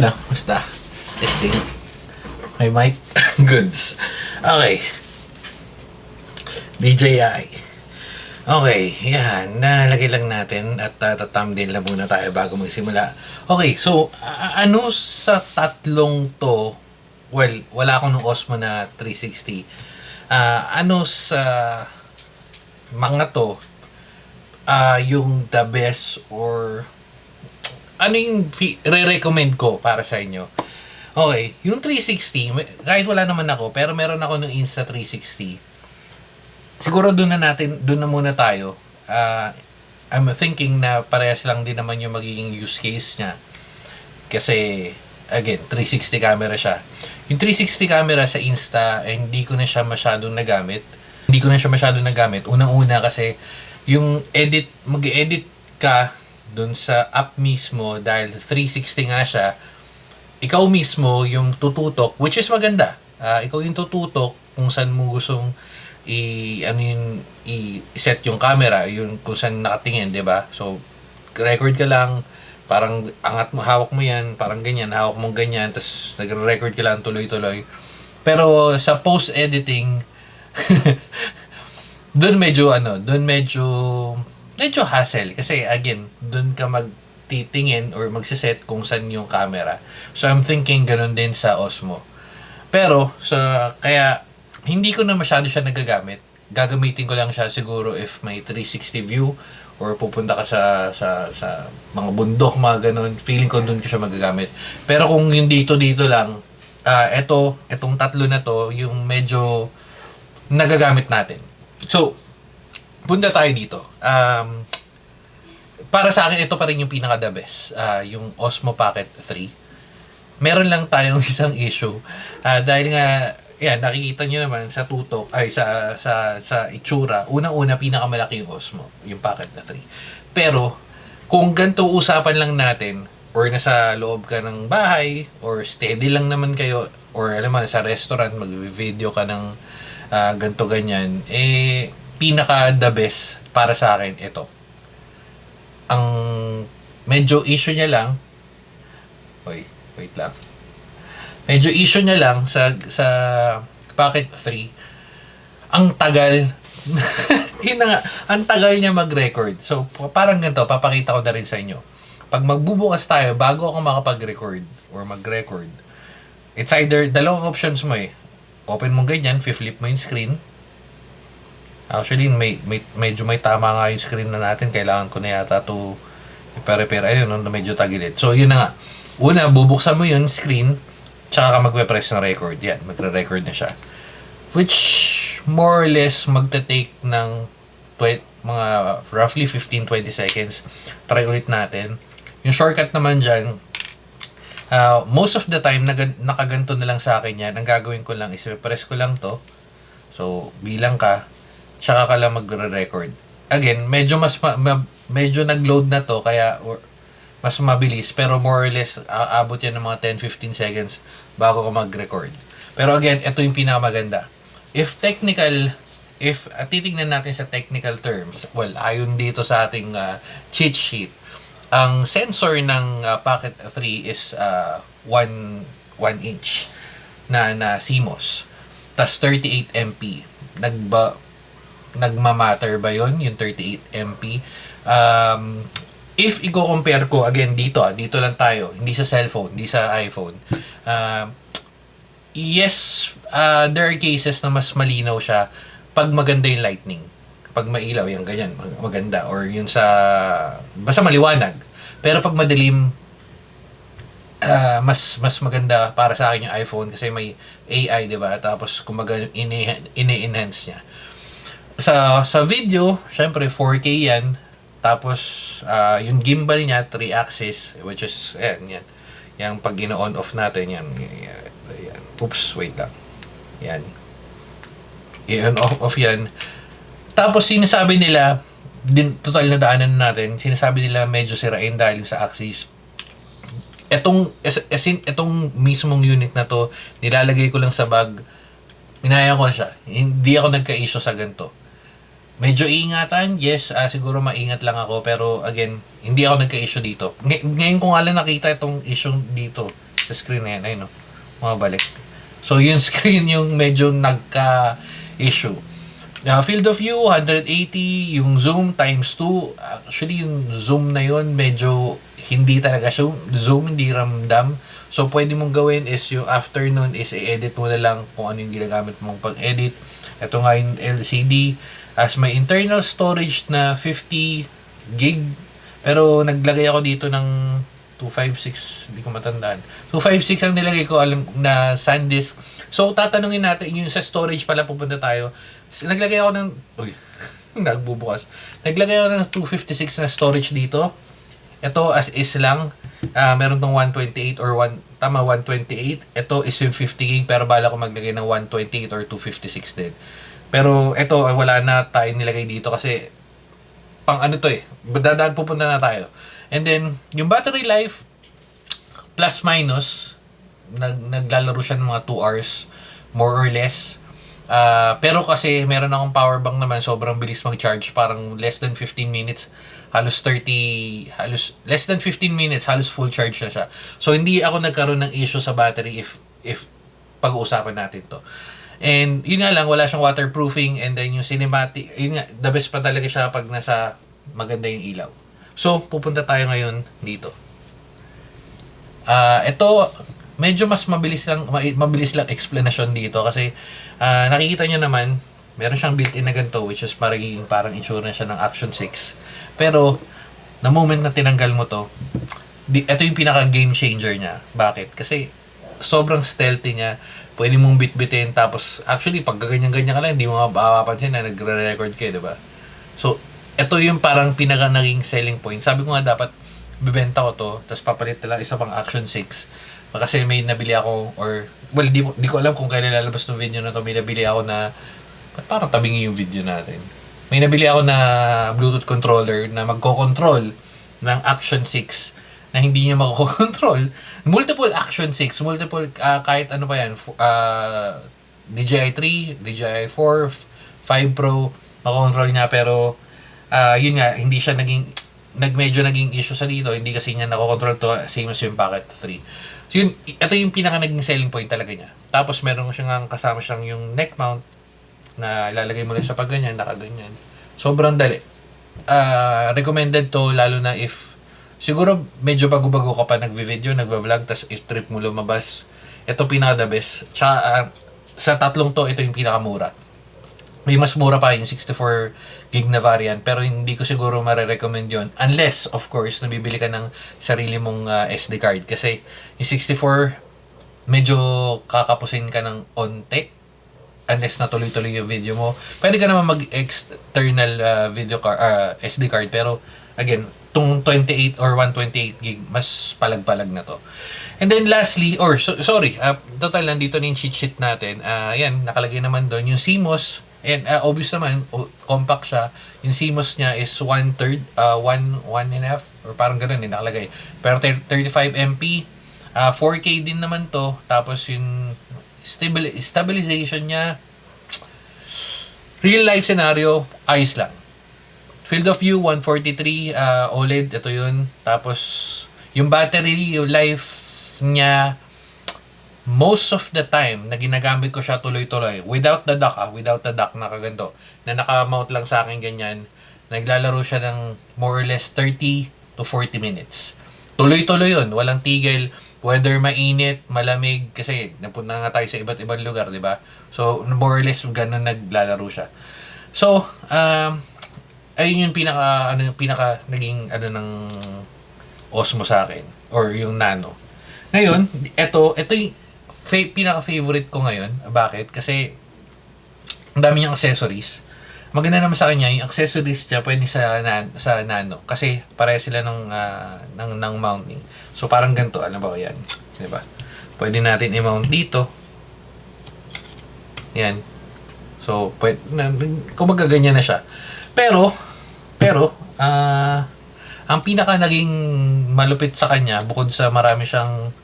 Na, basta. Testing. May mic. Goods. Okay. DJI. Okay, yan. Nalagay lang natin at thumbnail na muna tayo bago magsimula. Okay, so, ano sa tatlong to? Well, wala akong nung Osmo na 360. Ano sa mga to? Yung the best or ano yung re-recommend ko para sa inyo? Okay, yung 360, kahit wala naman ako, pero meron ako ng Insta360. Siguro doon na muna tayo. I'm thinking na parehas lang din naman yung magiging use case niya. Kasi, again, 360 camera siya. Yung 360 camera sa Insta, hindi ko na siya masyadong nagamit. Unang-una kasi, yung mag-edit ka doon sa app mismo, dahil 360 nga siya, ikaw mismo yung tututok, which is maganda. Ikaw yung tututok kung saan mo gustong i-set yung camera, yung kung saan nakatingin, 'di ba? So, record ka lang, parang angat mo, hawak mo 'yan, parang ganyan, hawak mo ganyan, tapos nagre-record ka lang tuloy-tuloy. Pero sa post editing doon medyo hassle kasi again, doon ka magtitingin or magse-set kung saan yung camera. So I'm thinking ganun din sa Osmo. Pero kaya hindi ko na masyado siya nagagamit. Gagamitin ko lang siya siguro if may 360 view or pupunta ka sa mga bundok, mga ganun. Feeling ko doon ko siya magagamit. Pero kung yung dito lang, etong tatlo na to, yung medyo nagagamit natin. So, punta tayo dito. Para sa akin, ito pa rin yung pinaka-the best. Yung Osmo Pocket 3. Meron lang tayong isang issue. Dahil nga, yan, nakikita nyo naman sa tutok, sa itsura, unang-una, pinakamalaki yung Osmo, yung Pocket na 3. Pero, kung ganito usapan lang natin, or nasa loob ka ng bahay, or steady lang naman kayo, or alam mo, sa restaurant, mag-video ka ng ganito ganyan, pinaka-the best para sa akin, ito. Ang medyo issue niya lang, wait lang. Medyo issue niya lang sa Pocket 3, ang tagal, yun na nga, ang tagal niya mag-record. So, parang ganito, papakita ko na rin sa inyo. Pag magbubukas tayo, bago ako makapag-record or mag-record, it's either, dalawang options mo open mo ganyan, flip mo yung screen. Actually, medyo may tama nga yung screen na natin. Kailangan ko na yata to i-repair. Ayun, medyo tagilid. So, yun na nga. Una, bubuksan mo yun, screen, tsaka ka magpe-press ng record. Yan, magre-record na siya. Which, more or less, magta-take ng mga roughly 15-20 seconds. Try ulit natin. Yung shortcut naman dyan, most of the time, nakaganto na lang sa akin yan. Ang gagawin ko lang is, press ko lang to. So, bilang ka, tsaka ka lang magre-record. Again, medyo nag-load na to, kaya mas mabilis, pero more or less aabot yan ng mga 10-15 seconds bago ka mag-record. Pero again, ito yung pinakamaganda. If titingnan natin sa technical terms, well, ayon dito sa ating cheat sheet, ang sensor ng Pocket 3 is 1 inch na CMOS. Tas 38 MP. Nagmamatter ba yon yung 38 MP? If i-compare ko, again, dito lang tayo, hindi sa cellphone, hindi sa iPhone. Yes, there are cases na mas malinaw siya pag maganda yung lightning. Pag mailaw, yung ganyan, maganda. Or yun basta maliwanag. Pero pag madilim, mas maganda para sa akin yung iPhone kasi may AI, di ba? Tapos, kumaga, ini-enhance niya. Sa video, syempre 4K yan. Tapos yung gimbal niya 3-axis, which is yan. Yang pag on off natin yan. Oops, wait lang. Yan. I-on off yan. Tapos sinasabi nila, total na daanan natin, sinasabi nila medyo sirain dahil sa axis. Etong mismong unit na to, nilalagay ko lang sa bag. Inaya ko na siya. Hindi ako nagka-issue sa ganito. Medyo iingatan, yes, siguro maingat lang ako, pero again, hindi ako nagka-issue dito. Ngayon ko nga lang nakita itong issue dito. sa screen na yan. Ayun, no? Balik. So, yung screen yung medyo nagka-issue. Field of view, 180. Yung zoom, times 2. Actually, yung zoom na yun, medyo hindi talaga zoom, hindi ramdam. So, pwede mong gawin is yung afternoon is i-edit mo na lang kung ano yung ginagamit mong pag-edit. Ito nga yung LCD. As may internal storage na 50 gig. Pero naglagay ako dito ng 256, hindi ko matandaan. 256 ang nilagay ko, alam na SanDisk. So, tatanungin natin, yung sa storage pala pupunta tayo. Naglagay ako ng, nagbubukas. Naglagay ako ng 256 na storage dito. Ito as is lang. Meron tong 128 or 128. Ito is yung 50 gig pero bala ko maglagay ng 128 or 256 din. Pero ito wala na tayo nilagay dito kasi pang ano to dadaan pupunta na tayo. And then yung battery life plus minus naglalaro siya ng mga 2 hours more or less. Pero kasi meron akong power bank naman, sobrang bilis mag-charge, parang less than 15 minutes, less than 15 minutes, halos full charge na siya. So, hindi ako nagkaroon ng issue sa battery if pag-uusapan natin to. And, yun nga lang, wala siyang waterproofing, and then yung cinematic, yun nga, the best pa talaga siya pag nasa maganda yung ilaw. So, pupunta tayo ngayon dito. Ito, medyo mas mabilis lang explanation dito kasi nakikita nyo naman meron siyang built-in na ganito which is parang insurance siya ng Action 6. Pero the moment na tinanggal mo to, ito yung pinaka game changer niya. Bakit? Kasi sobrang stealthy niya. Pwede mong bitbitin tapos actually pag ganyan-ganyan ka lang hindi mo mapapansin na nagre-record kayo, di ba? So ito yung parang pinaka naging selling point. Sabi ko nga dapat bibenta ko to tapos papalit na lang isa pang Action 6. Kasi may nabili ako di ko alam kung kailan lalabas ng video na to. May nabili ako na parang tabingi yung video natin. May nabili ako na Bluetooth controller na magko-control ng Action 6 na hindi niya mako-control. Multiple Action 6, kahit ano pa yan, DJI 3, DJI 4, 5 Pro, mako-control niya pero yun nga, hindi siya medyo naging issue sa dito, hindi kasi niya nako-control to, same as yung Pocket 3. So yun, ito yung pinaka naging selling point talaga niya. Tapos meron siyang kasama siyang yung neck mount na ilalagay mo lang sa pagganyan, nakaganyan. Sobrang dali. Recommended to lalo na if siguro medyo bago-bago ka pa nagvi-video, nagva-vlog, tas if trip mo lumabas, ito pinaka the best. Tsaka sa tatlong to, ito yung pinakamura. May mas mura pa yung 64 gig na variant pero hindi ko siguro mare-recommend yon unless of course nabibili ka ng sarili mong SD card kasi yung 64 medyo kakapusin ka ng onte unless na tuloy-tuloy yung video mo. Pwede ka naman mag-external video card, SD card pero again tong 28 or 128 gig mas palag-palag na to. And then lastly, total nandito na yung cheat sheet natin. Yan, nakalagay naman doon yung CMOS. And obvious naman, compact siya. Yung CMOS niya is 1/3, 1.5 or parang ganoon din nakalagay. Pero 35 MP, 4K din naman to. Tapos yung stabilization niya, real life scenario, ayos lang. Field of view, 143 OLED, ito yun. Tapos yung battery, yung life niya, most of the time na ginagamit ko siya tuloy-tuloy without the dock na kaganto na naka-mount lang sa akin ganyan, naglalaro siya ng more or less 30 to 40 minutes. Tuloy-tuloy yun, walang tigil, whether mainit, malamig, kasi napunta nga tayo sa iba't ibang lugar, di ba? So more or less ganun naglalaro siya. So ayun yung pinaka naging ng Osmo sa akin or yung Nano. Ngayon, ito yung pinaka-favorite ko ngayon. Bakit? Kasi ang dami niyang accessories. Maganda naman sa kanya, yung accessories niya pwede sa Nano. Kasi pareha sila ng mounting. So parang ganito, alam ba yan? Diba? Pwede natin i-mount dito. Yan. So, kumbaga ganyan na siya. Pero, ang pinaka naging malupit sa kanya, bukod sa marami siyang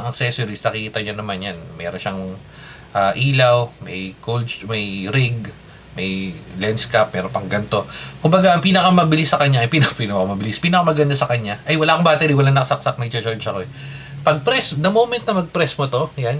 accessories, nakikita nyo naman yan. Meron siyang ilaw, may rig, may lens cap, meron pang ganito. Kumbaga, ang pinakamabilis sa kanya, pinakamaganda sa kanya, wala akong battery, wala nakasaksak, nag-charge ako Pag press, the moment na mag-press mo to, yan,